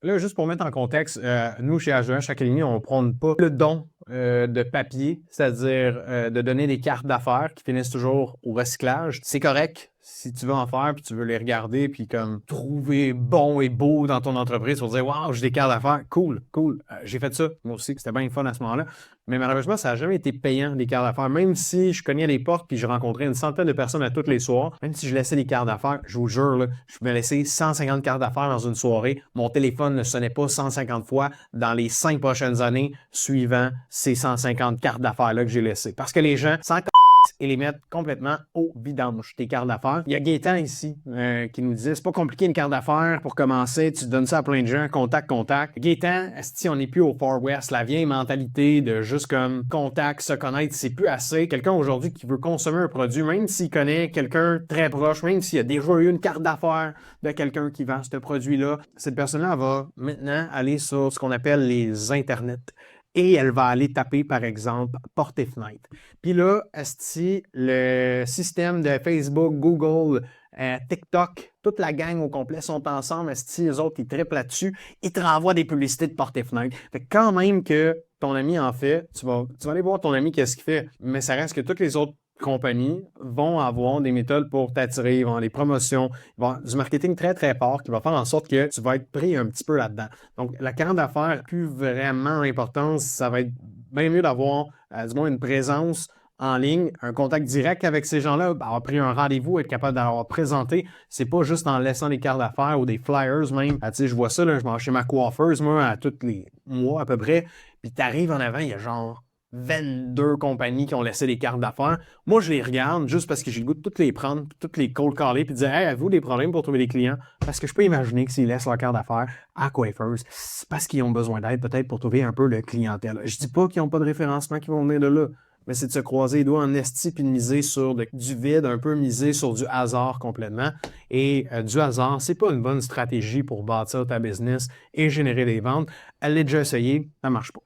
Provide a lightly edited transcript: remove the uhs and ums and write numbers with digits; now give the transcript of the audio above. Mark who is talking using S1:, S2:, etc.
S1: Là, juste pour mettre en contexte, nous, chez AGH Academy, on ne prône pas le don de papier, c'est-à-dire de donner des cartes d'affaires qui finissent toujours au recyclage. C'est correct si tu veux en faire, puis tu veux les regarder, puis comme trouver bon et beau dans ton entreprise pour dire « Wow, j'ai des cartes d'affaires, cool, cool. J'ai fait ça, moi aussi, c'était bien fun à ce moment-là. » Mais malheureusement, ça n'a jamais été payant, les cartes d'affaires. Même si je cognais les portes puis je rencontrais une centaine de personnes à tous les soirs, même si je laissais des cartes d'affaires, je vous jure, là, je pouvais laisser 150 cartes d'affaires dans une soirée. Mon téléphone ne sonnait pas 150 fois dans les 5 prochaines années suivant ces 150 cartes d'affaires-là que j'ai laissées. Parce que les gens s'en et les mettre complètement au vidange, tes cartes d'affaires. Il y a Gaétan ici qui nous disait, c'est pas compliqué une carte d'affaires pour commencer, tu donnes ça à plein de gens, contact. Gaétan, si on n'est plus au Far West, la vieille mentalité de juste comme contact, se connaître, c'est plus assez. Quelqu'un aujourd'hui qui veut consommer un produit, même s'il connaît quelqu'un très proche, même s'il a déjà eu une carte d'affaires de quelqu'un qui vend ce produit-là, cette personne-là va maintenant aller sur ce qu'on appelle les internets. Et elle va aller taper, par exemple, porte et fenêtre. Puis là, asti, le système de Facebook, Google, TikTok, toute la gang au complet sont ensemble. Asti, les autres, ils triplent là-dessus. Ils te renvoient des publicités de porte et fenêtre. Fait que quand même que ton ami en fait, tu vas aller voir ton ami qu'est-ce qu'il fait. Mais ça reste que toutes les autres compagnies vont avoir des méthodes pour t'attirer, ils vont avoir des promotions, ils vont avoir du marketing très, très fort qui va faire en sorte que tu vas être pris un petit peu là-dedans. Donc, la carte d'affaires n'a plus vraiment d'importance. Ça va être bien mieux d'avoir, du moins, une présence en ligne, un contact direct avec ces gens-là, avoir pris un rendez-vous, être capable d'avoir présenté. C'est pas juste en laissant des cartes d'affaires ou des flyers même. Tu sais, je vois ça, là, je vais chez ma coiffeuse, moi, à tous les mois à peu près. Puis t'arrives en avant, il y a genre 22 compagnies qui ont laissé des cartes d'affaires. Moi, je les regarde juste parce que j'ai le goût de toutes les prendre, toutes les cold caller, puis dire, hey, avez-vous des problèmes pour trouver des clients? Parce que je peux imaginer que s'ils laissent leur carte d'affaires à coiffeuse, c'est parce qu'ils ont besoin d'aide, peut-être pour trouver un peu le clientèle. Je dis pas qu'ils n'ont pas de référencement qui vont venir de là, mais c'est de se croiser les doigts en esti puis de miser sur du vide, un peu miser sur du hasard complètement. Et du hasard, c'est pas une bonne stratégie pour bâtir ta business et générer des ventes. Elle l'a déjà essayé, ça marche pas.